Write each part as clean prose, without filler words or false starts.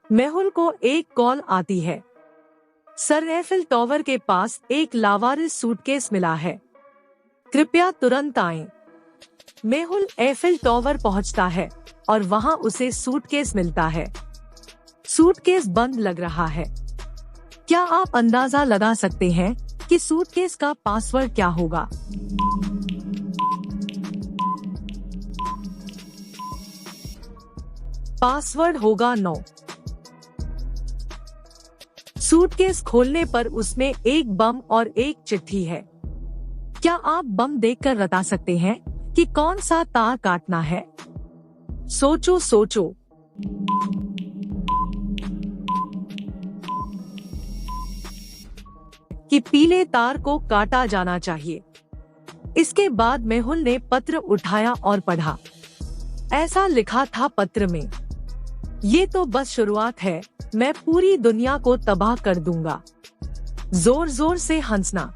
मेहुल को एक कॉल आती है। सर एफिल टॉवर के पास एक लावारिस सूटकेस मिला है, कृपया तुरंत आएं। मेहुल एफिल टॉवर पहुंचता है और वहां उसे सूटकेस मिलता है। सूटकेस बंद लग रहा है। क्या आप अंदाजा लगा सकते हैं कि सूटकेस का पासवर्ड क्या होगा? पासवर्ड होगा 9। सूटकेस खोलने पर उसमें एक बम और एक चिट्ठी है। क्या आप बम देखकर बता सकते हैं कि कौन सा तार काटना है? सोचो सोचो। कि पीले तार को काटा जाना चाहिए। इसके बाद मेहुल ने पत्र उठाया और पढ़ा। ऐसा लिखा था पत्र में, ये तो बस शुरुआत है, मैं पूरी दुनिया को तबाह कर दूंगा। जोर जोर से हंसना।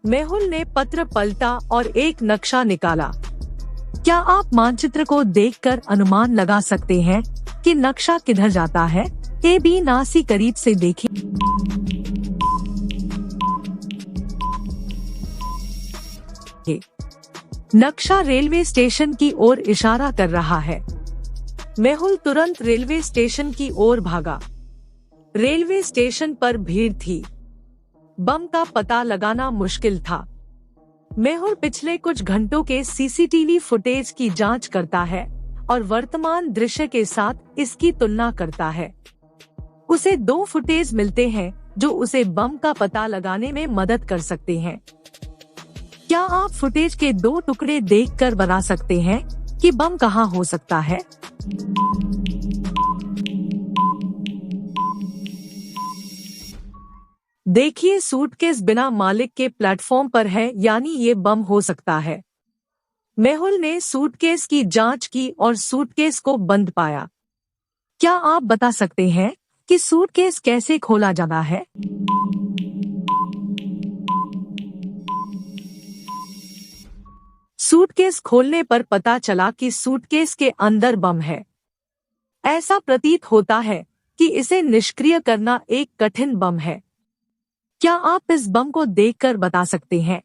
मेहुल ने पत्र पलटा और एक नक्शा निकाला। क्या आप मानचित्र को देखकर अनुमान लगा सकते हैं कि नक्शा किधर जाता है? ए बी नासी करीब से देखिए। नक्शा रेलवे स्टेशन की ओर इशारा कर रहा है। मेहुल तुरंत रेलवे स्टेशन की ओर भागा। रेलवे स्टेशन पर भीड़ थी। बम का पता लगाना मुश्किल था। मेहुल पिछले कुछ घंटों के सीसीटीवी फुटेज की जांच करता है और वर्तमान दृश्य के साथ इसकी तुलना करता है। उसे 2 फुटेज मिलते हैं जो उसे बम का पता लगाने में मदद कर सकते हैं। क्या आप फुटेज के 2 टुकड़े देखकर बता सकते हैं कि बम कहां हो सकता है? देखिए, सूटकेस बिना मालिक के प्लेटफॉर्म पर है, यानी ये बम हो सकता है। मेहुल ने सूटकेस की जांच की और सूटकेस को बंद पाया। क्या आप बता सकते हैं कि सूटकेस कैसे खोला जाता है? सूटकेस खोलने पर पता चला कि सूटकेस के अंदर बम है। ऐसा प्रतीत होता है कि इसे निष्क्रिय करना एक कठिन बम है। क्या आप इस बम को देखकर बता सकते हैं?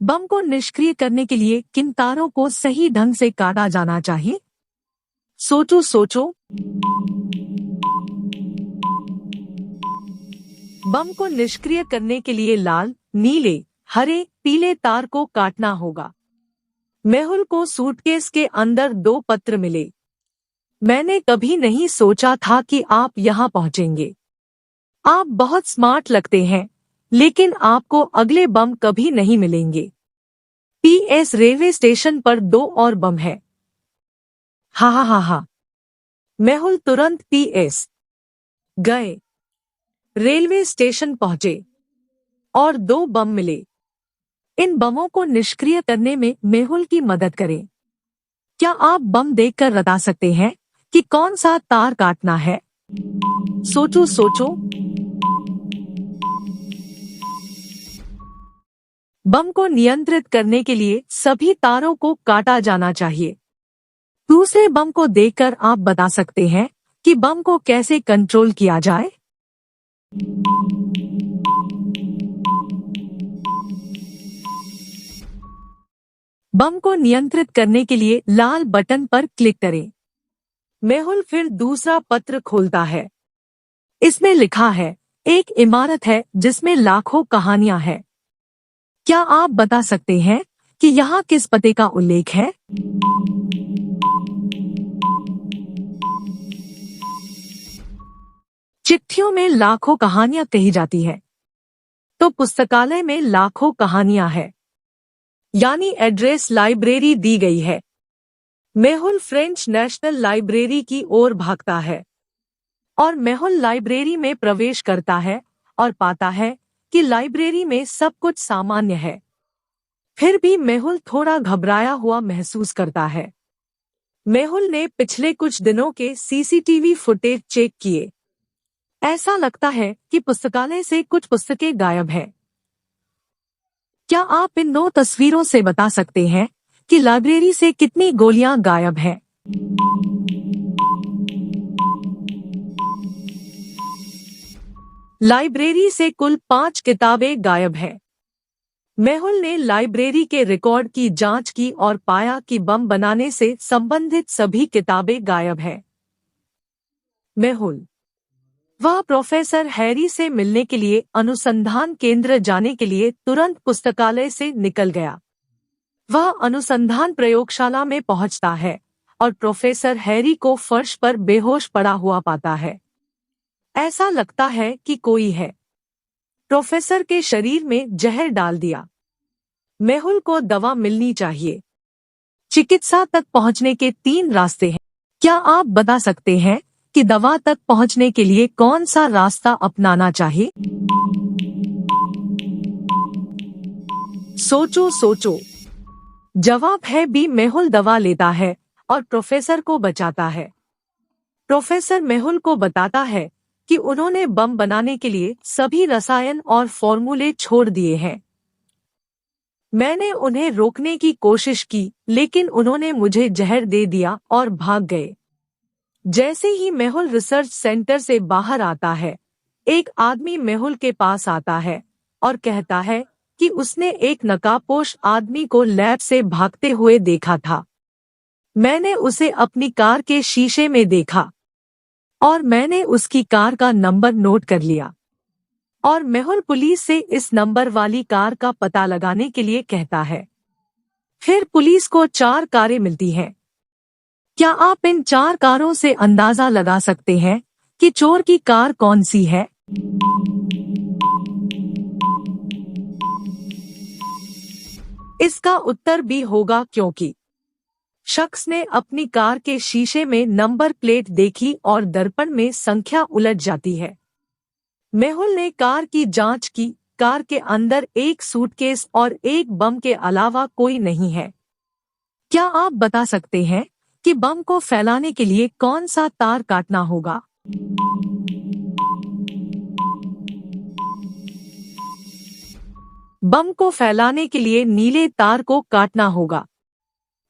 बम को निष्क्रिय करने के लिए किन तारों को सही ढंग से काटा जाना चाहिए? सोचो सोचो। बम को निष्क्रिय करने के लिए लाल, नीले, हरे, पीले तार को काटना होगा। मेहुल को सूटकेस के अंदर 2 पत्र मिले। मैंने कभी नहीं सोचा था कि आप यहाँ पहुँचेंगे। आप बहुत स्मार्ट लगते हैं, लेकिन आपको अगले बम कभी नहीं मिलेंगे। पीएस रेलवे स्टेशन पर 2 और बम है। हा हा हा हा। मेहुल तुरंत पीएस गए। रेलवे स्टेशन पहुंचे और 2 बम मिले। इन बमों को निष्क्रिय करने में मेहुल की मदद करें। क्या आप बम देखकर बता सकते हैं कि कौन सा तार काटना है? सोचो सोचो। बम को नियंत्रित करने के लिए सभी तारों को काटा जाना चाहिए। दूसरे बम को देखकर आप बता सकते हैं कि बम को कैसे कंट्रोल किया जाए। बम को नियंत्रित करने के लिए लाल बटन पर क्लिक करें। मेहुल फिर दूसरा पत्र खोलता है। इसमें लिखा है, एक इमारत है जिसमें लाखों कहानियां हैं। क्या आप बता सकते हैं कि यहाँ किस पते का उल्लेख है? चिट्ठियों में लाखों कहानियां कही जाती है, तो पुस्तकालय में लाखों कहानियां हैं, यानी एड्रेस लाइब्रेरी दी गई है। मेहुल फ्रेंच नेशनल लाइब्रेरी की ओर भागता है और मेहुल लाइब्रेरी में प्रवेश करता है और पाता है कि लाइब्रेरी में सब कुछ सामान्य है। फिर भी मेहुल थोड़ा घबराया हुआ महसूस करता है। मेहुल ने पिछले कुछ दिनों के सीसीटीवी फुटेज चेक किए। ऐसा लगता है कि पुस्तकालय से कुछ पुस्तकें गायब हैं। क्या आप इन 2 तस्वीरों से बता सकते हैं कि लाइब्रेरी से कितनी गोलियां गायब हैं? लाइब्रेरी से कुल 5 किताबें गायब हैं। मेहुल ने लाइब्रेरी के रिकॉर्ड की जांच की और पाया कि बम बनाने से संबंधित सभी किताबें गायब हैं। मेहुल वह प्रोफेसर हैरी से मिलने के लिए अनुसंधान केंद्र जाने के लिए तुरंत पुस्तकालय से निकल गया। वह अनुसंधान प्रयोगशाला में पहुंचता है और प्रोफेसर हैरी को फर्श पर बेहोश पड़ा हुआ पाता है। ऐसा लगता है कि कोई है। प्रोफेसर के शरीर में जहर डाल दिया। मेहुल को दवा मिलनी चाहिए। चिकित्सा तक पहुंचने के 3 रास्ते हैं। क्या आप बता सकते हैं कि दवा तक पहुंचने के लिए कौन सा रास्ता अपनाना चाहिए? सोचो सोचो। जवाब है बी। मेहुल दवा लेता है और प्रोफेसर को बचाता है। प्रोफेसर मेहुल को बताता है कि उन्होंने बम बनाने के लिए सभी रसायन और फॉर्मूले छोड़ दिए हैं। मैंने उन्हें रोकने की कोशिश की, लेकिन उन्होंने मुझे जहर दे दिया और भाग गए। जैसे ही मेहुल रिसर्च सेंटर से बाहर आता है, एक आदमी मेहुल के पास आता है और कहता है कि उसने एक नकाबपोश आदमी को लैब से भागते हुए देखा था। मैंने उसे अपनी कार के शीशे में देखा और मैंने उसकी कार का नंबर नोट कर लिया और मेहुल पुलिस से इस नंबर वाली कार का पता लगाने के लिए कहता है। फिर पुलिस को 4 कारें मिलती हैं। क्या आप इन 4 कारों से अंदाजा लगा सकते हैं कि चोर की कार कौन सी है? इसका उत्तर बी होगा, क्योंकि शख्स ने अपनी कार के शीशे में नंबर प्लेट देखी और दर्पण में संख्या उलट जाती है। मेहुल ने कार की जांच की। कार के अंदर एक सूटकेस और एक बम के अलावा कोई नहीं है। क्या आप बता सकते हैं कि बम को फैलाने के लिए कौन सा तार काटना होगा? बम को फैलाने के लिए नीले तार को काटना होगा।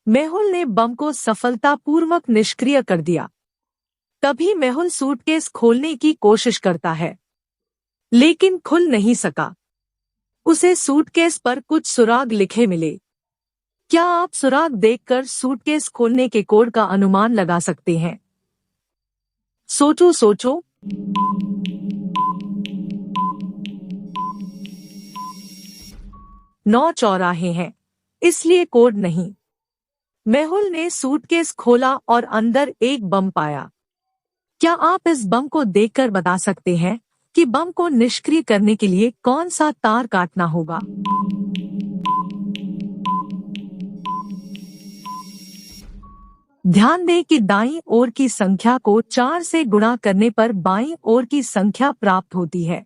मेहुल ने बम को सफलतापूर्वक निष्क्रिय कर दिया। तभी मेहुल सूटकेस खोलने की कोशिश करता है, लेकिन खुल नहीं सका। उसे सूटकेस पर कुछ सुराग लिखे मिले। क्या आप सुराग देखकर सूटकेस खोलने के कोड का अनुमान लगा सकते हैं? सोचो सोचो। 9 चौराहे हैं, इसलिए कोड नहीं। मेहुल ने सूटकेस खोला और अंदर एक बम पाया। क्या आप इस बम को देखकर बता सकते हैं कि बम को निष्क्रिय करने के लिए कौन सा तार काटना होगा? ध्यान दें कि दाईं ओर की संख्या को 4 से गुणा करने पर बाईं ओर की संख्या प्राप्त होती है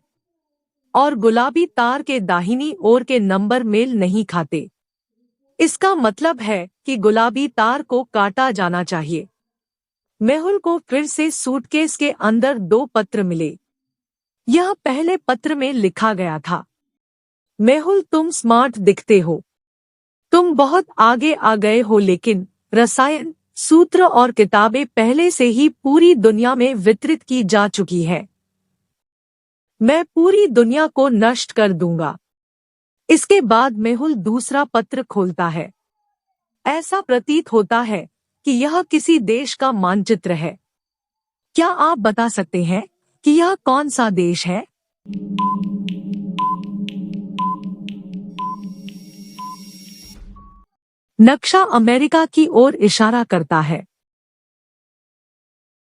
और गुलाबी तार के दाहिनी ओर के नंबर मेल नहीं खाते। इसका मतलब है कि गुलाबी तार को काटा जाना चाहिए। मेहुल को फिर से सूटकेस के अंदर 2 पत्र मिले। यह पहले पत्र में लिखा गया था, मेहुल तुम स्मार्ट दिखते हो, तुम बहुत आगे आ गए हो, लेकिन रसायन, सूत्र और किताबें पहले से ही पूरी दुनिया में वितरित की जा चुकी है। मैं पूरी दुनिया को नष्ट कर दूंगा। इसके बाद मेहुल दूसरा पत्र खोलता है। ऐसा प्रतीत होता है कि यह किसी देश का मानचित्र है। क्या आप बता सकते हैं कि यह कौन सा देश है? नक्शा अमेरिका की ओर इशारा करता है।